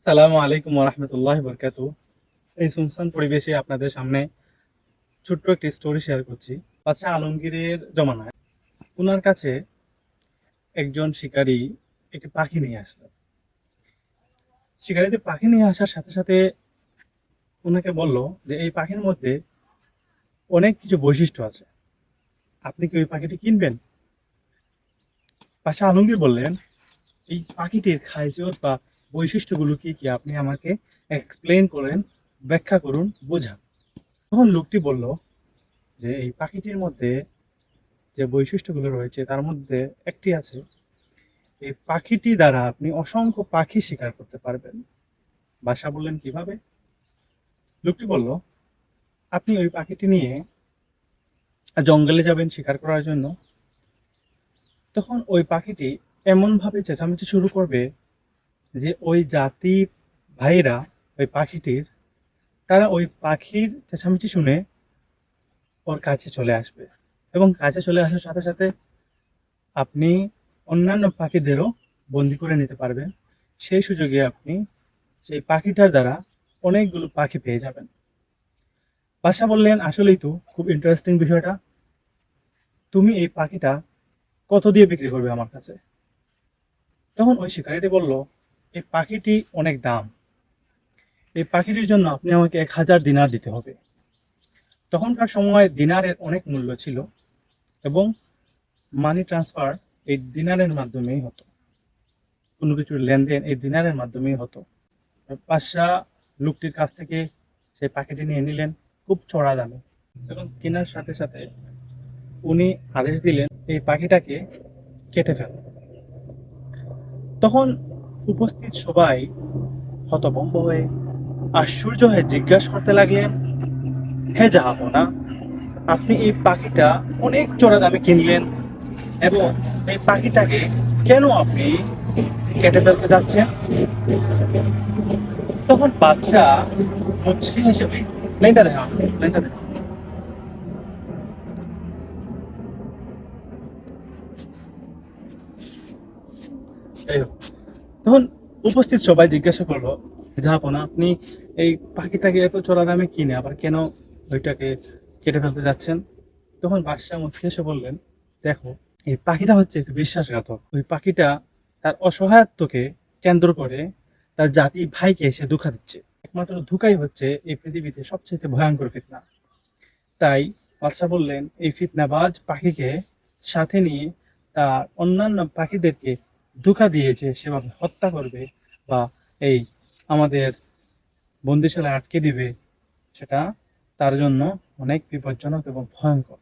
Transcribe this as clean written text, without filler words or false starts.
আসসালামু আলাইকুম ওরহমতুল্লাহি বরকাতু। এই সুনসান পরিবেশে আপনাদের সামনে ছোট্ট একটি স্টোরি শেয়ার করছি। বাদশাহ আলমগীরের জমানায় ওনার কাছে একজন শিকারী একটি পাখি নিয়ে আসলো। শিকারীটি পাখি নিয়ে আসার সাথে সাথে ওনাকে বলল যে এই পাখির মধ্যে অনেক কিছু বৈশিষ্ট্য আছে, আপনি কি ওই পাখিটি কিনবেন? বাদশাহ আলমগীর বললেন, এই পাখিটির খাসিয়ত বা বৈশিষ্ট্যগুলো কি কি আপনি আমাকে এক্সপ্লেন করেন, ব্যাখ্যা করুন, বোঝান। তখন লোকটি বলল যে এই পাখিটির মধ্যে যে বৈশিষ্ট্যগুলো রয়েছে তার মধ্যে একটি আছে, এই পাখিটি দ্বারা আপনি অসংখ্য পাখি শিকার করতে পারবেন। বাদশা বললেন, কিভাবে? লোকটি বলল, আপনি ওই পাখিটি নিয়ে জঙ্গলে যাবেন শিকার করার জন্য। তখন ওই পাখিটি এমনভাবে চেঁচামেচি শুরু করবে যে ওই জাতির ভাইরা ওই পাখিটির, তারা ওই পাখির চেঁচামেচি শুনে ওর কাছে চলে আসবে, এবং কাছে চলে আসার সাথে সাথে আপনি অন্যান্য পাখিদেরও বন্দি করে নিতে পারবেন। সেই সুযোগে আপনি সেই পাখিটার দ্বারা অনেকগুলো পাখি পেয়ে যাবেন। বাদশা বললেন, আসলেই তো খুব ইন্টারেস্টিং বিষয়টা। তুমি এই পাখিটা কত দিয়ে বিক্রি করবে আমার কাছে? তখন ওই শিকারিটি বলল, এই পাখিটি অনেক দাম, এই পাখিটির জন্য আপনি আমাকে 1000 দিনার দিতে হবে। তখনকার সময় দিনারের অনেক মূল্য ছিল, এবং মানি ট্রান্সফার এই দিনারের মাধ্যমেই হতো, কোনো কিছুর লেনদেন এই দিনারের মাধ্যমেই হতো। বাদশাহ লোকটির কাছ থেকে সেই পাখিটি নিয়ে নিলেন খুব চড়া দামে, এবং কেনার সাথে সাথে উনি আদেশ দিলেন এই পাখিটাকে কেটে ফেল। তখন উপস্থিত সবাই হতভম্ব হয়ে আশ্চর্য হয়ে জিজ্ঞাসা করতে লাগলেন, হে জাহাপনা, আপনি এই পাখিটা অনেক চড়া দামে কিনলেন, এবং এই পাখিটাকে কেন আপনি কেটে ফেলতে যাচ্ছেন? তখন বাচ্চা মুচকি হেসে, ওই লাইনটা দেখা, লাইনটা দেখা। যাই হোক, তখন উপস্থিত সবাই জিজ্ঞাসা করলো, জাহাপনা, আপনি এই পাখিটাকে এত চড়া দামে কিনে আবার কেন ওইটাকে কেটে ফেলতে যাচ্ছেন? তখন বাদশাহ মুচকি হেসে বললেন, দেখো, এই পাখিটা হচ্ছে একটু বিশ্বাসঘাতক। ওই পাখিটা তার অসহায়ত্বকে কেন্দ্র করে তার জাতি ভাইকে সে ধোঁকা দিচ্ছে। একমাত্র ধোঁকাই হচ্ছে এই পৃথিবীতে সবচেয়ে ভয়ঙ্কর ফিতনা। তাই বাদশাহ বললেন, এই ফিতনাবাজ পাখিকে সাথে নিয়ে তার অন্যান্য পাখিদেরকে ধোঁকা দিয়েছে সেভাবে হত্যা করবে, বা এই আমাদের বন্দিশালায় আটকে দিবে, সেটা তার জন্য অনেক বিপজ্জনক এবং ভয়ঙ্কর।